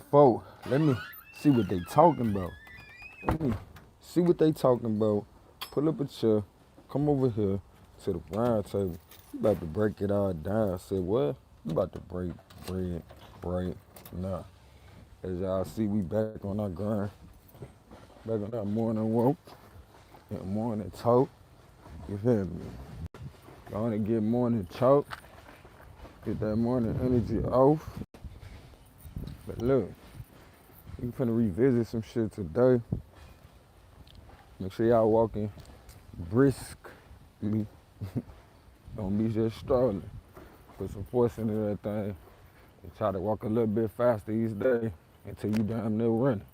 folk. Let me see what they talking about. Let me see what they talking about. Pull up a chair. Come over here to the round table. You about to break it all down. I said, what? You about to break bread right now. As y'all see, we back on our grind. Back on our morning walk and morning talk. You feel me? Gonna get morning talk. Get that morning energy off. But look, we finna revisit some shit today. Make sure y'all walking briskly. Don't be just strolling. Put some force into that thing and try to walk a little bit faster each day until you damn near running.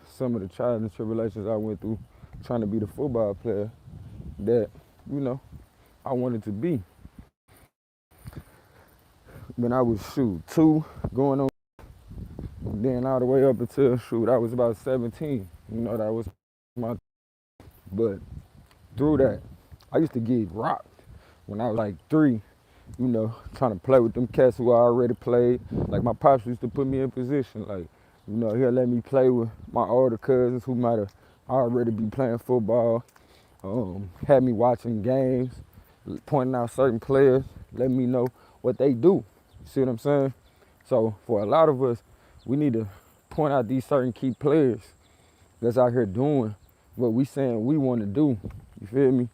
Some of the trials and tribulations I went through trying to be the football player that, I wanted to be. When I was, 2, going on, then all the way up until, I was about 17. That was my, but through that, I used to get rocked when I was like 3, trying to play with them cats who I already played. Like my pops used to put me in position, like, he'll let me play with my older cousins who might have already be playing football. Had me watching games, pointing out certain players, letting me know what they do. You see what I'm saying? So for a lot of us, we need to point out these certain key players that's out here doing what we saying we want to do. You feel me?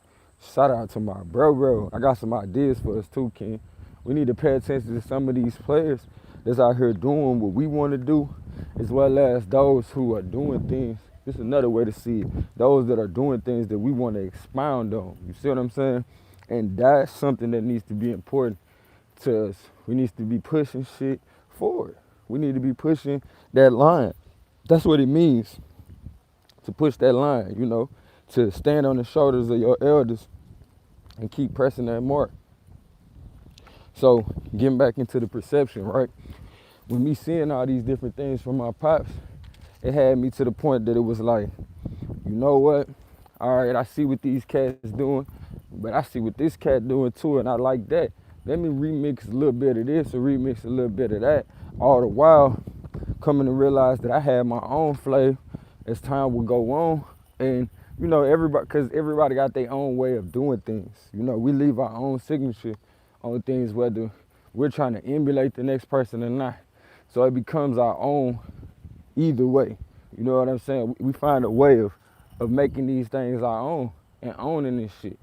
Shout out to my bro. I got some ideas for us too, Ken. We need to pay attention to some of these players that's out here doing what we want to do, as well as those who are doing things. This is another way to see it. Those that are doing things that we want to expound on. You see what I'm saying? And that's something that needs to be important to us. We need to be pushing shit forward. We need to be pushing that line. That's what it means to push that line, to stand on the shoulders of your elders and keep pressing that mark. So getting back into the perception, right? When me seeing all these different things from my pops, it had me to the point that it was like, you know what? All right, I see what these cats doing, but I see what this cat doing too, and I like that. Let me remix a little bit of this or remix a little bit of that. All the while coming to realize that I had my own flavor as time would go on. And, everybody got their own way of doing things. We leave our own signature on things, whether we're trying to emulate the next person or not. So it becomes our own either way. You know what I'm saying? We find a way of making these things our own and owning this shit.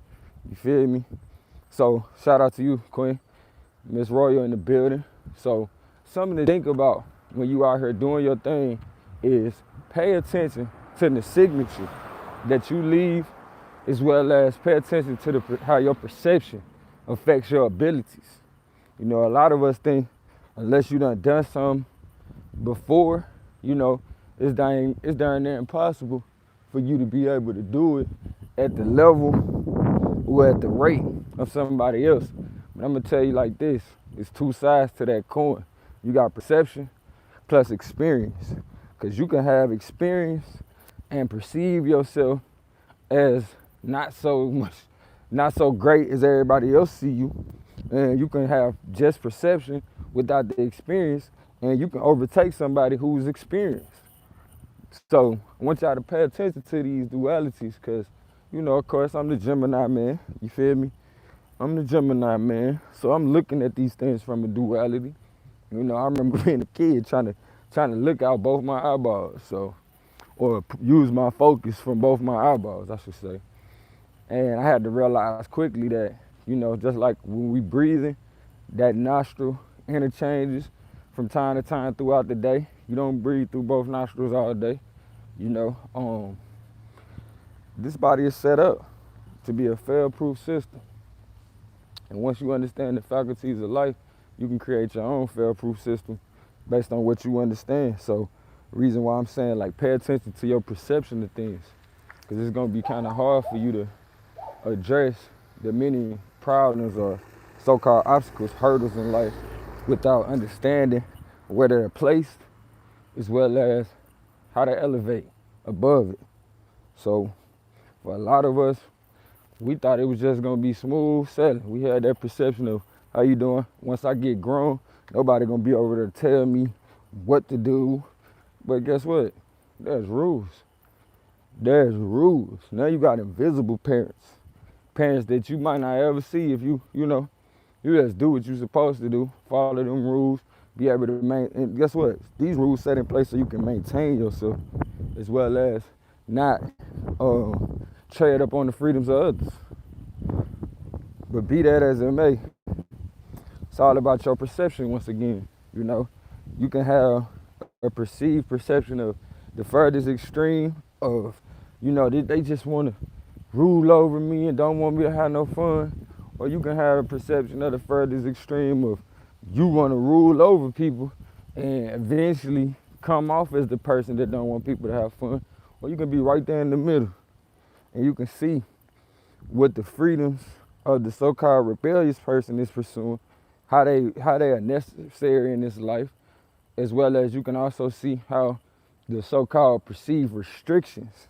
You feel me? So shout out to you, Queen. Miss Royal in the building. So something to think about when you out here doing your thing is pay attention to the signature that you leave, as well as pay attention to how your perception affects your abilities. A lot of us think unless you done something before, it's darn near impossible for you to be able to do it at the level or at the rate of somebody else. But I'm gonna tell you like this, it's two sides to that coin. You got perception plus experience. Cause you can have experience and perceive yourself as not so great as everybody else see you. And you can have just perception without the experience, and you can overtake somebody who's experienced. So I want y'all to pay attention to these dualities, cause of course I'm the Gemini man, you feel me? I'm the Gemini man, so I'm looking at these things from a duality. I remember being a kid trying to look out both my eyeballs, or use my focus from both my eyeballs, I should say. And I had to realize quickly that, just like when we breathing, that nostril interchanges from time to time throughout the day. You don't breathe through both nostrils all day. This body is set up to be a fail-proof system. And once you understand the faculties of life, you can create your own fail-proof system based on what you understand. So the reason why I'm saying, like, pay attention to your perception of things, because it's going to be kind of hard for you to address the many problems or so-called obstacles, hurdles in life without understanding where they're placed, as well as how to elevate above it. So for a lot of us, we thought it was just gonna be smooth sailing. We had that perception of, how you doing? Once I get grown, Nobody gonna be over there to tell me what to do. But guess what? There's rules. There's rules. Now you got invisible parents. Parents that you might not ever see if you just do what you're supposed to do, follow them rules, be able to maintain. And guess what? These rules set in place so you can maintain yourself as well as not tread up on the freedoms of others. But be that as it may, it's all about your perception once again. You can have a perceived perception of the furthest extreme of, they just want to rule over me and don't want me to have no fun. Or you can have a perception of the furthest extreme of you want to rule over people and eventually come off as the person that don't want people to have fun. Or you can be right there in the middle and you can see what the freedoms of the so-called rebellious person is pursuing, how they are necessary in this life, as well as you can also see how the so-called perceived restrictions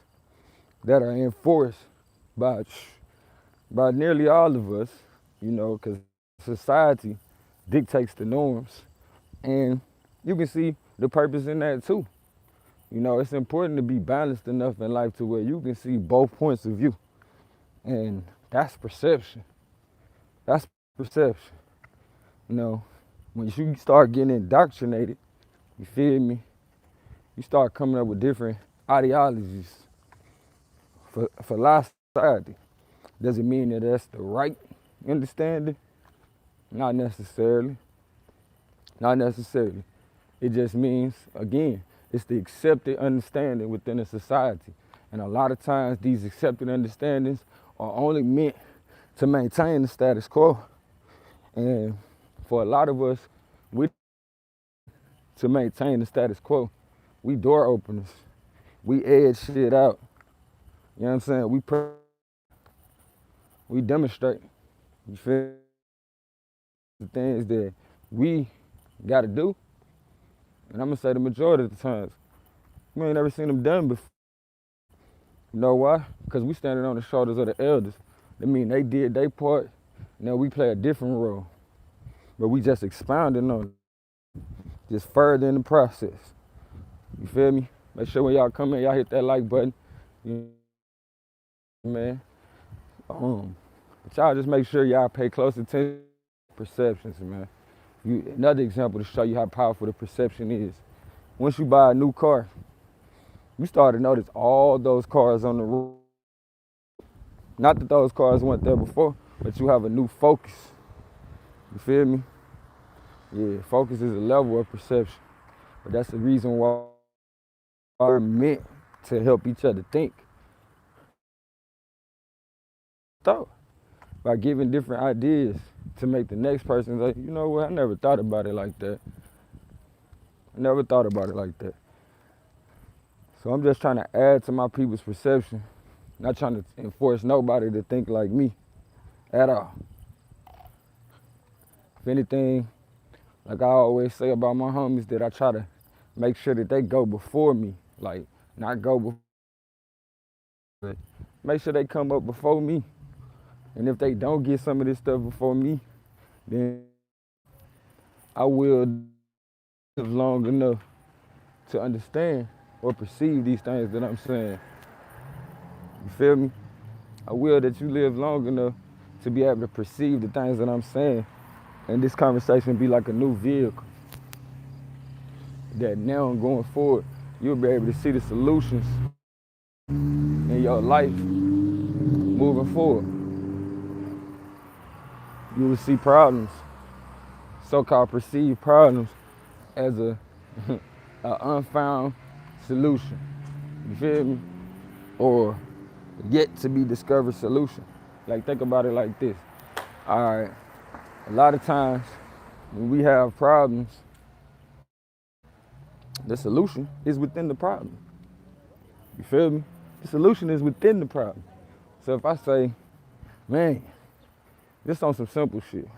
that are enforced by nearly all of us, because society dictates the norms. And you can see the purpose in that too. It's important to be balanced enough in life to where you can see both points of view. And that's perception. That's perception. When you start getting indoctrinated, you feel me? You start coming up with different ideologies for society. Does it mean that that's the right understanding? Not necessarily. Not necessarily. It just means, again, it's the accepted understanding within a society. And a lot of times these accepted understandings are only meant to maintain the status quo. And for a lot of us, to maintain the status quo, we door openers. We edge shit out. You know what I'm saying? We demonstrate. You feel the things that we gotta do. And I'm gonna say the majority of the times, we ain't never seen them done before. You know why? Because we standing on the shoulders of the elders. That mean they did their part. Now we play a different role. But we just expounding on it. Just further in the process. You feel me? Make sure when y'all come in, y'all hit that like button. Man. But y'all just make sure y'all pay close attention to perceptions, man. Another example to show you how powerful the perception is. Once you buy a new car, you start to notice all those cars on the road. Not that those cars weren't there before, but you have a new focus. You feel me? Yeah, focus is a level of perception. But that's the reason why we're meant to help each other think. Thought. By giving different ideas to make the next person say, you know what, I never thought about it like that. I never thought about it like that. So I'm just trying to add to my people's perception, not trying to enforce nobody to think like me at all. If anything, like I always say about my homies, that I try to make sure that they go before me. Like, not go before, but make sure they come up before me. And if they don't get some of this stuff before me, then I will live long enough to understand or perceive these things that I'm saying. You feel me? I will that you live long enough to be able to perceive the things that I'm saying. And this conversation be like a new vehicle. That now going forward, you'll be able to see the solutions in your life moving forward. You will see problems, so-called perceived problems, as an unfound solution. You feel me? Or yet to be discovered solution. Like, think about it like this. All right, a lot of times when we have problems, the solution is within the problem. You feel me? The solution is within the problem. So if I say, man, this on some simple shit.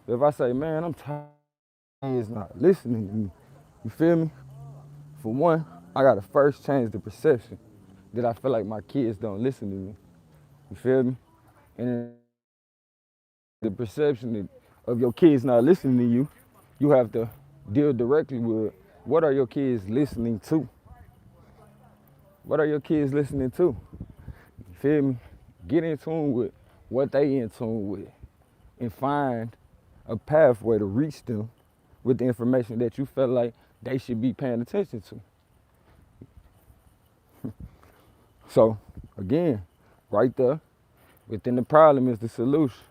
If I say, man, I'm tired, he's not listening to me. You feel me? For one, I gotta first change the perception that I feel like my kids don't listen to me. You feel me? And the perception of your kids not listening to you You have to deal directly with what are your kids listening to? What are your kids listening to? You feel me? Get in tune with what they in tune with and find a pathway to reach them with the information that you feel like they should be paying attention to. So again, right there, within the problem is the solution.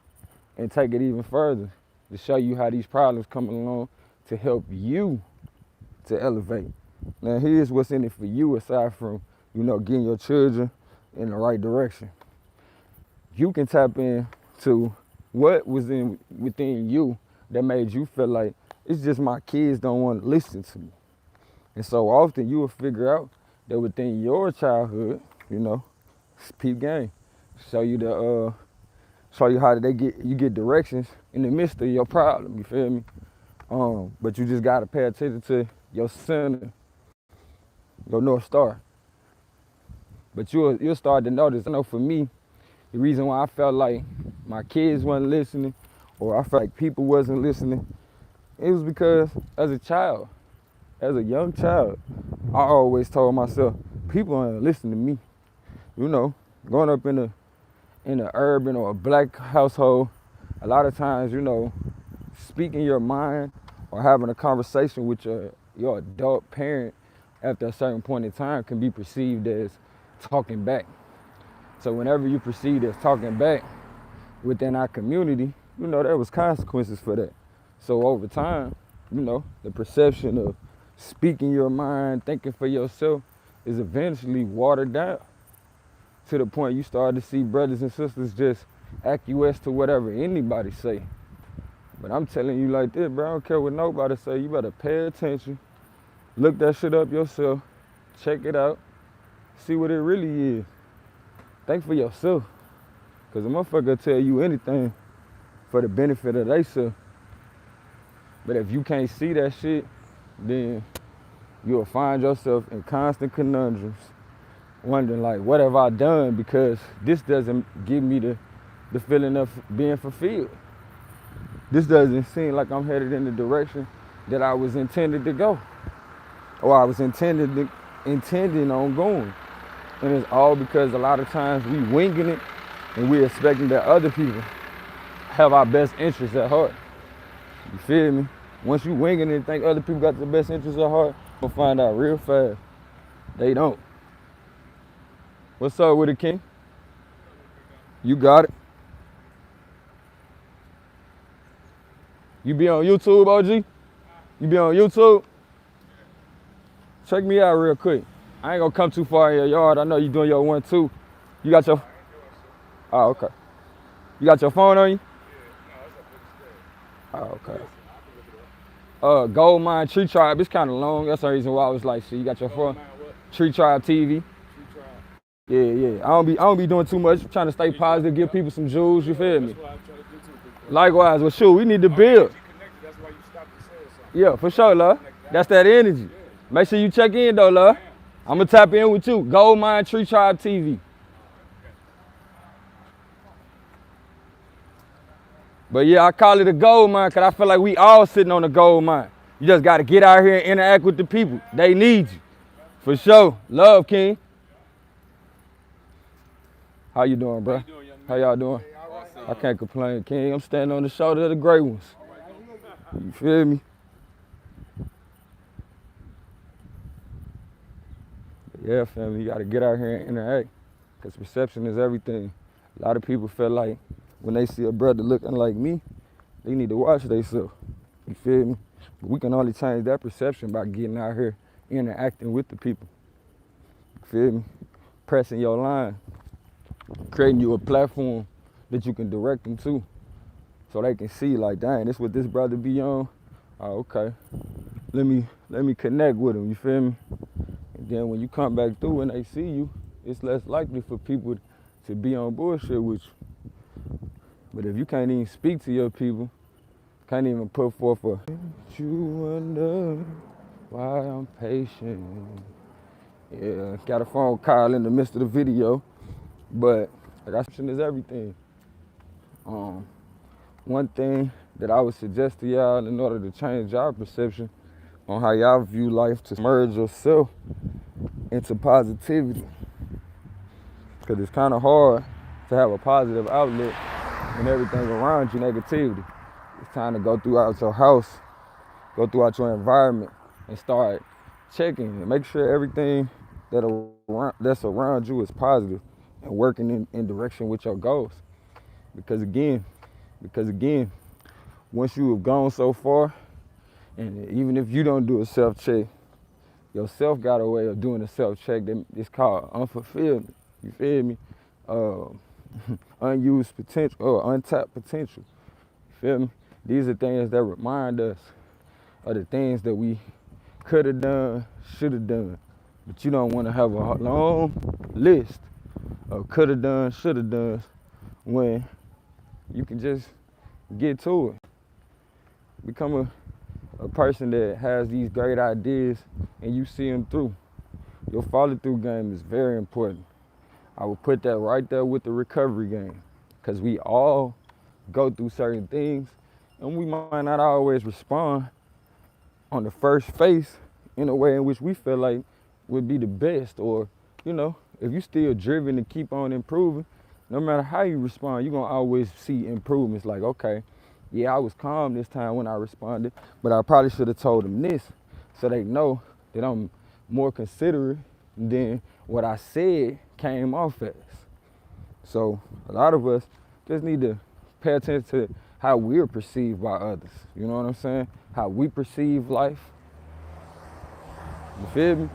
And take it even further to show you how these problems come along to help you to elevate. Now here's what's in it for you aside from, getting your children in the right direction. You can tap into what was within you that made you feel like it's just my kids don't want to listen to me. And so often you will figure out that within your childhood, peep game, show you how you get directions in the midst of your problem. You feel me? But you just gotta pay attention to your center, your North Star. But you'll start to notice. I know for me, the reason why I felt like my kids wasn't listening, or I felt like people wasn't listening, it was because as a young child, I always told myself, people aren't listening to me. Growing up in an urban or a black household, a lot of times, speaking your mind or having a conversation with your adult parent after a certain point in time can be perceived as talking back. So whenever you perceived as talking back within our community, there was consequences for that. So over time, the perception of speaking your mind, thinking for yourself is eventually watered down to the point you start to see brothers and sisters just acquiesce to whatever anybody say. But I'm telling you like this, bro, I don't care what nobody say. You better pay attention, look that shit up yourself, check it out, see what it really is. Think for yourself. Because a motherfucker tell you anything for the benefit of themselves. But if you can't see that shit, then you'll find yourself in constant conundrums, wondering like, what have I done? Because this doesn't give me the feeling of being fulfilled. This doesn't seem like I'm headed in the direction that I was intended to go, or I was intending on going. And it's all because a lot of times we winging it and we're expecting that other people have our best interests at heart. You feel me? Once you winging it and think other people got the best interests at heart, you'll find out real fast they don't. What's up with it, King? You got it. You be on YouTube, OG? You be on YouTube? Check me out real quick. I ain't gonna come too far in your yard. I know you doing your 1-2. You got your... Oh, okay. You got your phone on you? Oh, okay. Gold Mine Tree Tribe, it's kind of long. That's the reason why I was like, shit, you got your phone? Tree Tribe TV. Yeah. I don't be doing too much. I'm trying to stay positive, give people some jewels, you feel me? Likewise, well, shoot, we need to build. Yeah, for sure, love. That's that energy. Make sure you check in, though, love. I'm going to tap in with you. Gold Mine Tree Tribe TV. But yeah, I call it a gold mine because I feel like we all sitting on a gold mine. You just got to get out here and interact with the people. They need you. For sure. Love, King. How you doing, bro? How y'all doing? I can't complain, King. I'm standing on the shoulder of the great ones. You feel me? Yeah, family, you got to get out here and interact because perception is everything. A lot of people feel like when they see a brother looking like me, they need to watch themselves. You feel me? But we can only change that perception by getting out here, interacting with the people. You feel me? Pressing your line, creating you a platform that you can direct them to so they can see like, dang, this what this brother be on? Oh, okay. Let me connect with him, you feel me? And then when you come back through and they see you, it's less likely for people to be on bullshit with you. But if you can't even speak to your people, can't even put forth a, you wonder why I'm patient. Yeah, got a phone call in the midst of the video, but like I said, is everything. One thing that I would suggest to y'all in order to change y'all perception on how y'all view life, to merge yourself into positivity. Because it's kind of hard to have a positive outlet when everything around you negativity. It's time to go throughout your house, go throughout your environment, and start checking and make sure everything that's around you is positive and working in direction with your goals. Because again, once you have gone so far, and even if you don't do a self-check, yourself got a way of doing a self-check that it's called unfulfillment. You feel me? Unused potential or untapped potential. You feel me? These are things that remind us of the things that we could have done, should have done. But you don't want to have a long list of could have done, should have done when you can just get to it. Become a person that has these great ideas and you see them through. Your follow through game is very important. I would put that right there with the recovery game, because we all go through certain things and we might not always respond on the first face in a way in which we feel like would be the best. Or, if you're still driven to keep on improving, no matter how you respond, you're gonna always see improvements. Like, okay, yeah, I was calm this time when I responded, but I probably should have told them this, so they know that I'm more considerate than what I said came off as. So a lot of us just need to pay attention to how we're perceived by others. You know what I'm saying? How we perceive life. You feel me?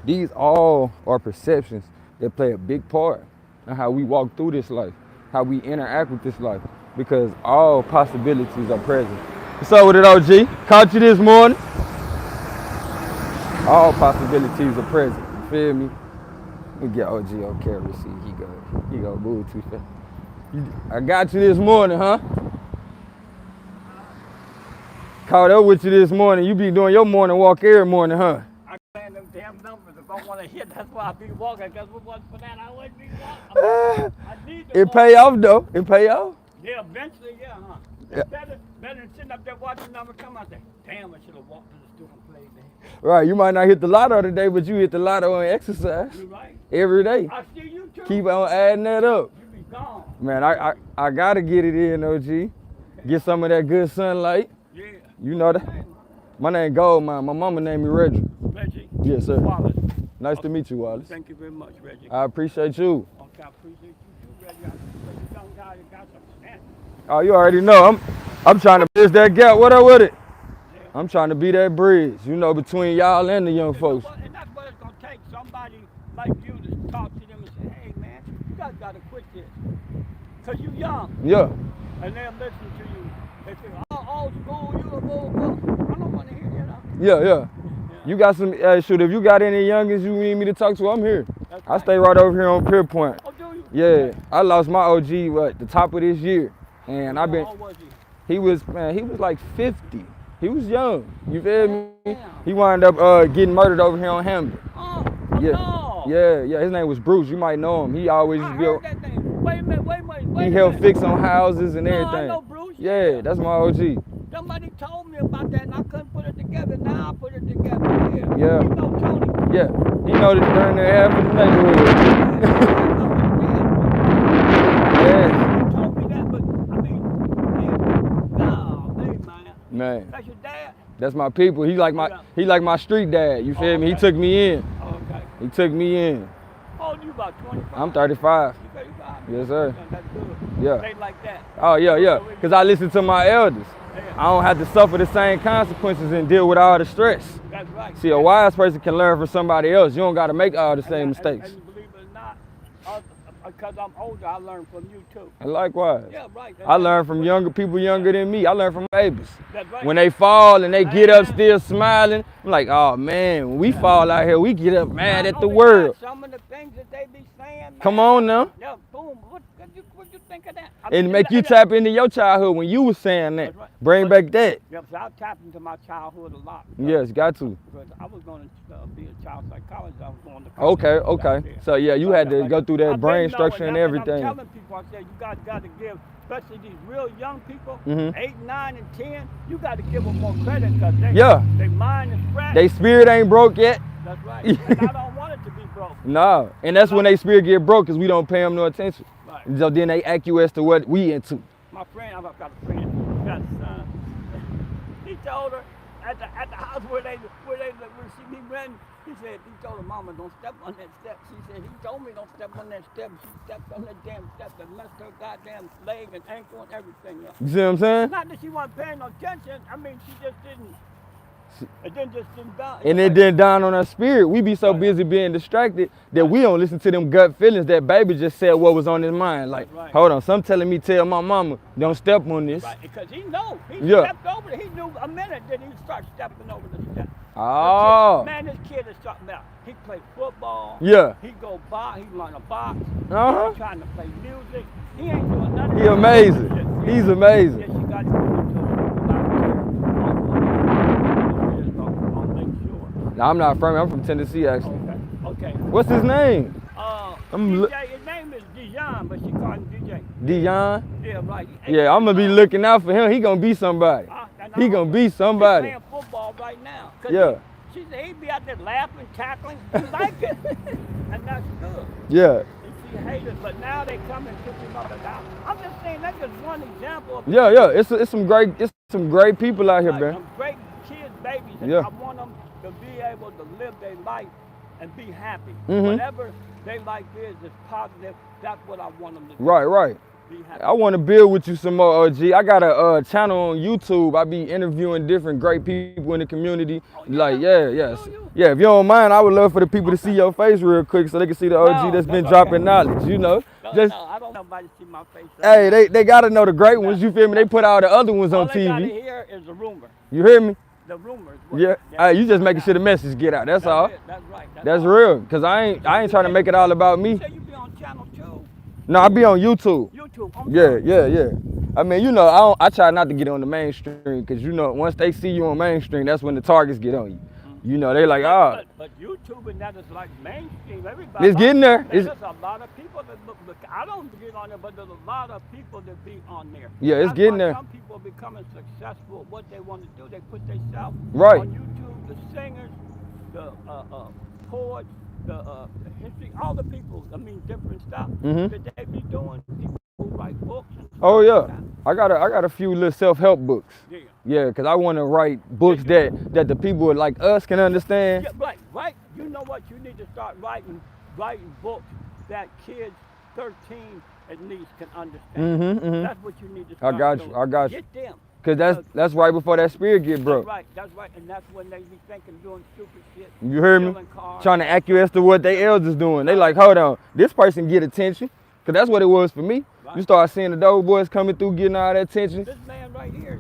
These all are perceptions that play a big part in how we walk through this life, how we interact with this life, because all possibilities are present. What's up with it, OG? Caught you this morning. All possibilities are present. You feel me? Let me get OG on camera, see he go move too fast. I got you this morning, huh? Caught up with you this morning. You be doing your morning walk every morning, huh? I plan them damn numbers. If I want to hit, that's why I be walking. Because if it wasn't for that, I wouldn't be walking. I need to It walk. pay off though. It pay off. Yeah, eventually, yeah, huh? Yeah. Better than sitting up there watching numbers come out there. Damn, I should have walked to the store and played there. Right, you might not hit the lotto today, but you hit the lotto on exercise. You right. Every day. I see you too. Keep on adding that up. You be gone. Man, I gotta get it in, OG. Get some of that good sunlight. Yeah. You know that. My name Goldmine. My mama named me Reggie. Reggie. Yes, sir. Wallace. Nice to meet you, Wallace. Thank you very much, Reggie. I appreciate you. Okay, I appreciate you too, Reggie. I appreciate you young guy that got some sense. Oh, you already know. I'm trying to bridge that gap. What up with it? Yeah. I'm trying to be that bridge, between y'all and the young folks. And that's what it's going to take. Somebody like you to talk to them and say, hey, man, you guys got to quit this. Because you're young. Yeah. And they'll listen to you. They say, oh, old school, you a bull. I don't want to hear you know. Yeah. You got some, shoot, if you got any youngins you need me to talk to, I'm here. That's I right. stay right over here on Pier Point. Oh, do you? Yeah, I lost my OG at the top of this year. And I've been, How old was he? he was like 50. He was young, you feel me? Damn. He wound up getting murdered over here on Hamden. Oh, Yeah. no. Yeah, his name was Bruce. You might know him. He always I used to heard that name. Wait a minute. he helped fix on houses and No, everything. I know Bruce. Yeah, that's my OG. Somebody told me about that and I couldn't put it together. Now I put it together. Yeah. You know Tony. Yeah, he know that darn near half of the neighborhood. Yeah. You told me that, but I mean, man. Man, That's your dad? that's my people. He like my street dad. You feel me? He Okay. took me in. Okay. He took me in. How old you about 25? I'm 35. You 35? Yes, sir. That's good. Yeah. They like that. Oh yeah. Cause I listen to my elders. I don't have to suffer the same consequences and deal with all the stress. That's right. See, a wise person can learn from somebody else. You don't got to make all the same mistakes. And believe it or not, because I'm older, I learned from you too. And likewise. Yeah, right. I learned from people younger than me. I learned from babies. That's right. When they fall and they get up still smiling, I'm like, oh man, when we fall out here, we get up mad Not at the only world. that, some of the things that they be saying. Come man, on now. Yeah, boom. What you think of that. I And mean, make you tap into your childhood when you was saying that. That's right. Bring back that. Yeah, so I tapped into my childhood a lot. Yes, got to. Because I was going to be a child psychologist. I was going to Okay, college okay. out there. So yeah, you had to go through that I've brain been knowing, structure and I'm everything. telling people, I said, you got to give, especially these real young people, Mhm. 8, 9, and 10, you got to give them more credit because Yeah. their mind is fresh. They spirit ain't broke yet. That's right. And I don't want it to be broke. Nah, and that's when they spirit get broke because we don't pay them no attention. Right. So then they acquiesce to what we into. My friend, I've got a friend, he's got a son. He told her at the house where she be renting, he told her, Mama, don't step on that step. She said, he told me don't step on that step. She stepped on that damn step that messed her goddamn leg and ankle and everything up. You see what I'm saying? Not that she wasn't paying no attention. I mean, she just didn't. It didn't down. And it didn't down on our spirit. We be so busy being distracted that we don't listen to them gut feelings that baby just said what was on his mind. Like, hold on, some telling me tell my mama, don't step on this. Right, because he know. He Yeah. stepped over it. He knew a minute that he start stepping over the step. Oh. Man, this kid is something else. He play football. Yeah. He go box. He learn a box. Uh-huh. He's trying to play music. He ain't doing nothing. He amazing. He's amazing. Yeah, she got to I'm not from. I'm from Tennessee, actually. Okay. What's his name? DJ, his name is Dion, but she call him DJ. Dion? Yeah, right. Yeah, I'm gonna be looking out for him. He gonna be somebody. He gonna be somebody. He's playing football right now. Yeah. She said he'd be out there laughing, tackling. He like it, and that's good. Yeah. And she hated it, but now they come and pick him up and down. I'm just saying that's just one example of. Yeah. It's some great people out here, man. Some great kids, babies, and I want them to be able to live their life and be happy. Whatever their life is positive. That's what I want them to do. Right. Be happy. I want to build with you some more, OG. I got a channel on YouTube. I be interviewing different great people in the community. Like, yeah. If you don't mind, I would love for the people to see your face real quick so they can see the OG that's been dropping knowledge, you know? No, I don't want nobody to see my face. Hey, they got to know the great ones, you feel me? They put all the other ones on TV. All they got to hear is a rumor. You hear me? The rumors. Yeah. Hey, you just making sure the message get out. That's all. That's right. That's real. Cause I ain't trying to make it all about me. You say you be on channel 2? No, I be on YouTube. YouTube. Yeah. I mean, you know, I try not to get on the mainstream because you know once they see you on mainstream, that's when the targets get on you. You know, they like, But YouTube and that is like mainstream. Everybody. It's getting there. There's a lot of people that look. I don't get on there, but there's a lot of people that be on there. Yeah, it's getting there. Some people are becoming successful at what they want to do. They put themselves right on YouTube. The singers, the poets, the history, all the people. I mean, different stuff that they be doing. People who write books. And stuff like that. I got a few little self-help books. Yeah, because I want to write books that the people like us can understand. Yeah, right. You know what? You need to start writing books that kids 13 at least can understand. That's what you need to start doing. I got you. Get them. Because that's right before that spirit get broke. That's right. And that's when they be thinking doing stupid shit. You hear me? Trying to acquiesce to what they elders doing. They like, hold on, this person get attention. Because that's what it was for me. You start seeing the dope boys coming through getting all that attention. This man right here,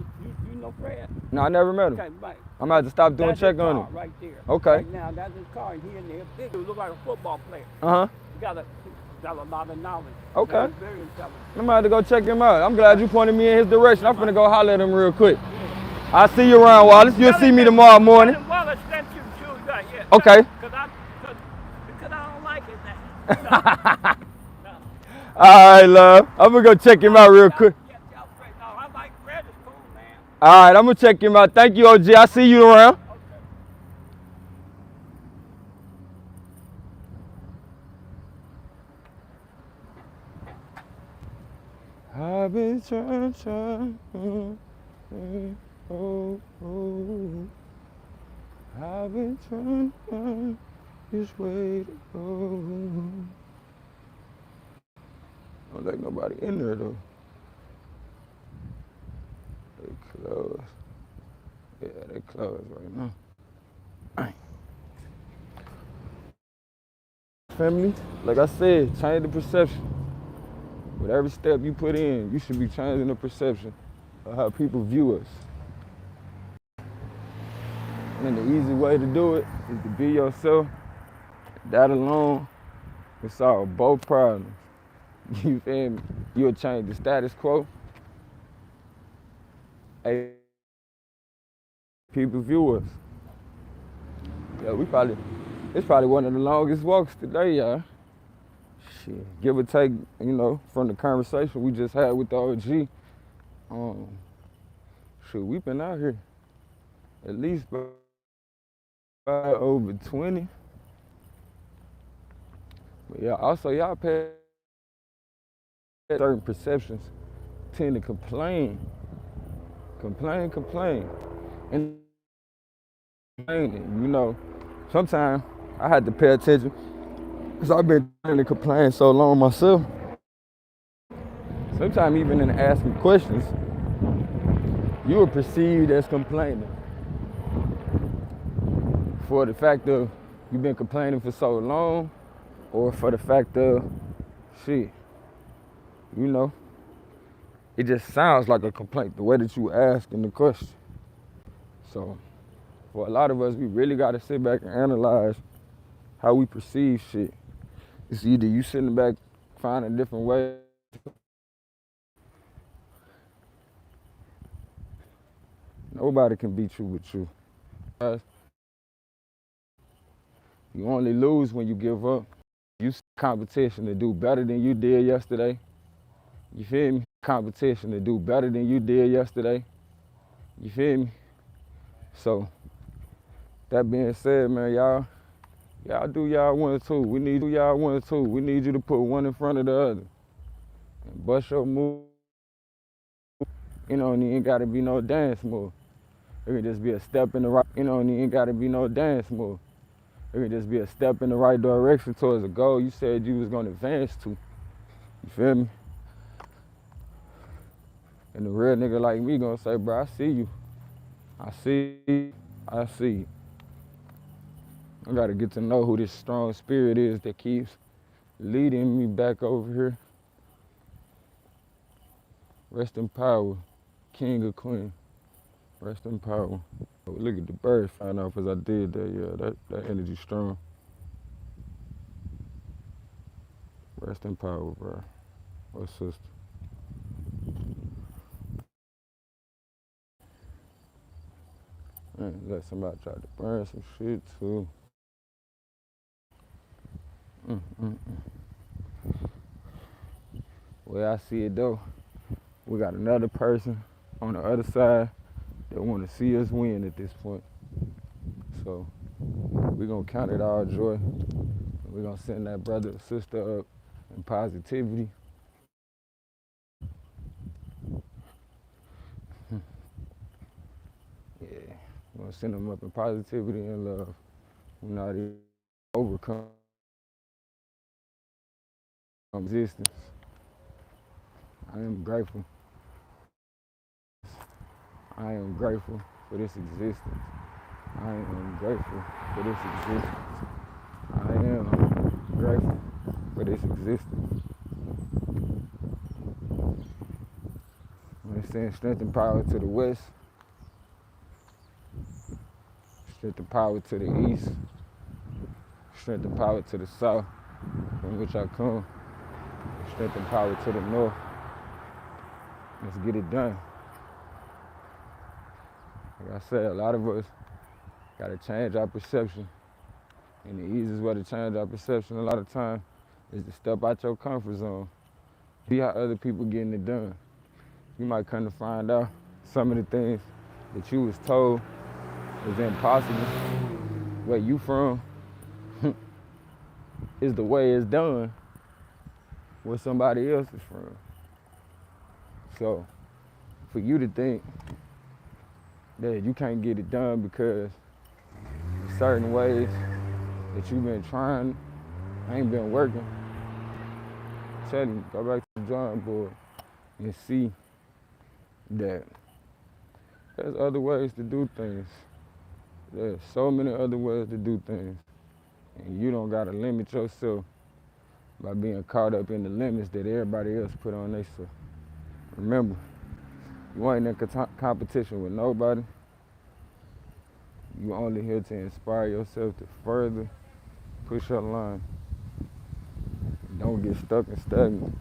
you know Fred? No, I never met him. Okay, right. I'm going to have to stop doing check on him. Right there. Okay. Right now, that's his car, and he in there. Big dude, look like a football player. He got a lot of knowledge. Okay. He's very intelligent. I'm going to have to go check him out. I'm glad you pointed me in his direction. I'm finna go holler at him real quick. I'll see you around, Wallace. You'll see me tomorrow morning. Wallace sent you too, yeah. Okay. Because I don't like it. All right, love. I'm going to go check him out real quick. I like Fred. It's cool, man. All right, I'm going to check him out. Thank you, OG. I'll see you around. I've been trying. I've been trying this way to go. Don't like nobody in there though. They closed. Yeah, they closed right now. Family, like I said, change the perception. With every step you put in, you should be changing the perception of how people view us. And the easy way to do it is to be yourself. That alone will solve both problems. You feel me? you'll change the status quo. Hey, people view us. Yeah, it's probably one of the longest walks today, y'all. Shit, give or take, from the conversation we just had with the OG. We been out here at least by over 20. But yeah, also y'all pay certain perceptions tend to complain. And sometimes I had to pay attention because I've been trying to complain so long myself. Sometimes even in asking questions, you are perceived as complaining for the fact of you've been complaining for so long, or for the fact of shit, it just sounds like a complaint the way that you asking the question. So for a lot of us, we really got to sit back and analyze how we perceive shit. It's either you sitting back finding different ways. Nobody can beat you with you. You only lose when you give up. You see competition to do better than you did yesterday. You feel me? Competition to do better than you did yesterday. You feel me? So, that being said, man, y'all do y'all one too. We need you to put one in front of the other. And bust your move. It ain't gotta be no dance move. It can just be a step in the right, it ain't gotta be no dance move. It can just be a step in the right direction towards a goal you said you was gonna advance to. You feel me? And the real nigga like me gonna say, bro, I see you. I see you. I gotta get to know who this strong spirit is that keeps leading me back over here. Rest in power, king or queen. Rest in power. Look at the birds flying off as I did that, yeah, that energy strong. Rest in power, bro. Or sister. Man, let somebody try to burn some shit too. Well, I see it though. We got another person on the other side that want to see us win at this point. So we're gonna count it all joy. We're gonna send that brother or sister up in positivity. Yeah, we're gonna send them up in positivity and love. We're not even overcome existence. I am grateful. I am grateful for this existence. I am grateful for this existence. I am grateful for this existence. I send strength and power to the west, strength and power to the east, strength and power to the south, from which I come, strength and power to the north. Let's get it done. Like I said, a lot of us gotta change our perception. And the easiest way to change our perception a lot of times is to step out your comfort zone. See how other people getting it done. You might come to find out some of the things that you was told is impossible. Where you from is the way it's done where somebody else is from. So for you to think that you can't get it done because certain ways that you've been trying ain't been working, tell you, go back to the drawing board and see that there's other ways to do things. There's so many other ways to do things. And you don't gotta limit yourself by being caught up in the limits that everybody else put on themselves. Remember, you ain't in competition with nobody. You only here to inspire yourself to further push your line. Don't get stuck and stagnant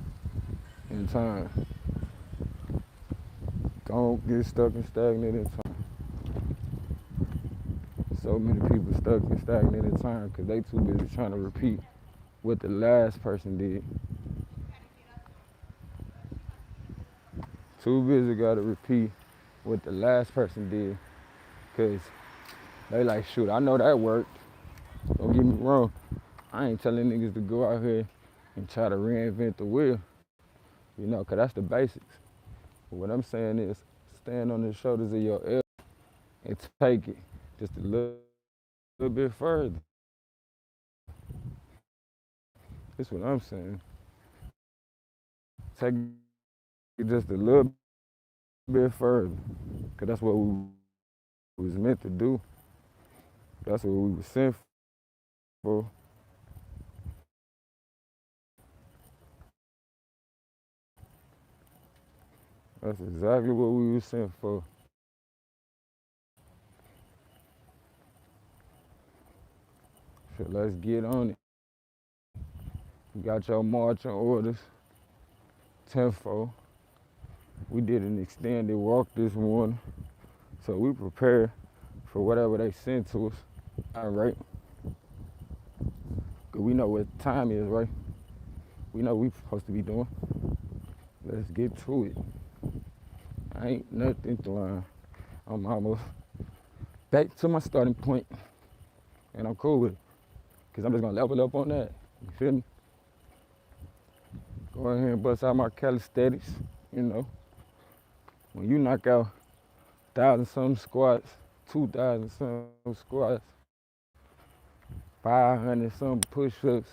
in time. Don't get stuck and stagnant in time. So many people stuck and stagnant in time because they too busy trying to repeat what the last person did. Too busy gotta repeat what the last person did because they like, shoot, I know that worked. Don't get me wrong. I ain't telling niggas to go out here and try to reinvent the wheel, you know, because that's the basics. But what I'm saying is stand on the shoulders of your elders and take it just a little bit further. That's what I'm saying. Take it just a little bit further, because that's what we was meant to do. That's what we were sent for. That's exactly what we were sent for. So let's get on it. You got your marching orders, 10-4. We did an extended walk this morning, so we prepared for whatever they sent to us. All right. Cause we know what time is, right? We know what we supposed to be doing. Let's get to it. I ain't nothing to learn. I'm almost back to my starting point, and I'm cool with it. Cause I'm just gonna level up on that. You feel me? Go ahead and bust out my calisthenics, you know. When you knock out 1,000-something squats, 2,000-something squats, 500-something push-ups,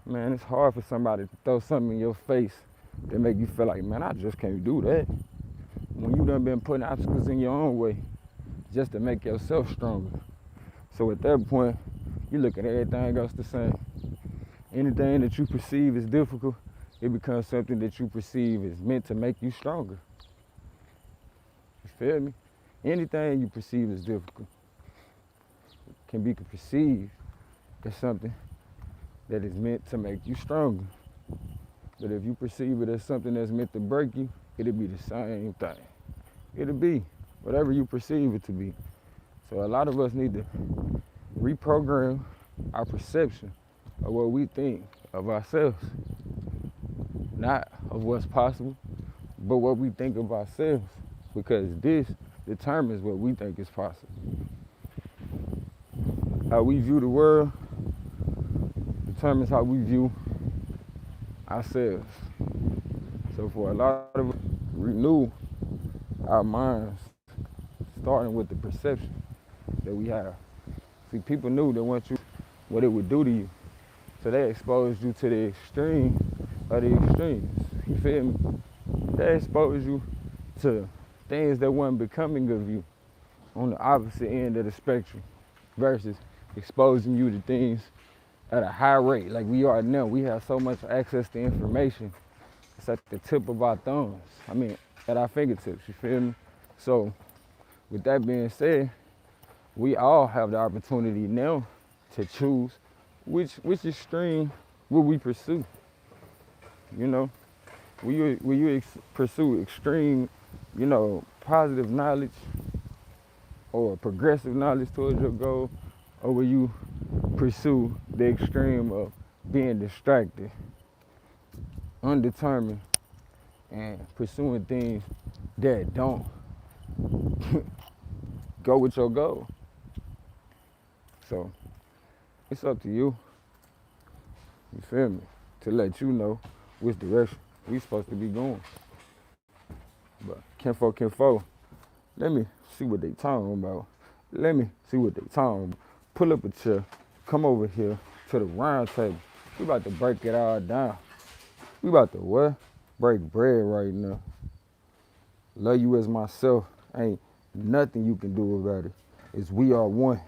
man, it's hard for somebody to throw something in your face that make you feel like, man, I just can't do that. When you done been putting obstacles in your own way just to make yourself stronger. So at that point, you look at everything else the same. Anything that you perceive as difficult, it becomes something that you perceive is meant to make you stronger. You feel me? Anything you perceive as difficult can be perceived as something that is meant to make you stronger. But if you perceive it as something that's meant to break you, it'll be the same thing. It'll be whatever you perceive it to be. So a lot of us need to reprogram our perception of what we think of ourselves. Not of what's possible, but what we think of ourselves. Because this determines what we think is possible. How we view the world determines how we view ourselves. So for a lot of us, renew our minds, starting with the perception that we have. See, people knew that once you, what it would do to you. So they exposed you to the extreme of the extremes. You feel me? They exposed you to things that weren't becoming of you on the opposite end of the spectrum versus exposing you to things at a high rate like we are now. We have so much access to information. It's at the tip of our thumbs. I mean, at our fingertips, you feel me? So with that being said, we all have the opportunity now to choose which extreme will we pursue. You know, will you pursue extreme, you know, positive knowledge or progressive knowledge towards your goal, or will you pursue the extreme of being distracted, undetermined, and pursuing things that don't go with your goal? So it's up to you, you feel me, to let you know which direction we supposed to be going. But Kinfo, let me see what they talking about. Let me see what they talking about. Pull up a chair, come over here to the round table. We about to break it all down. We about to what? Break bread right now. Love you as myself. Ain't nothing you can do about it. It's we are one.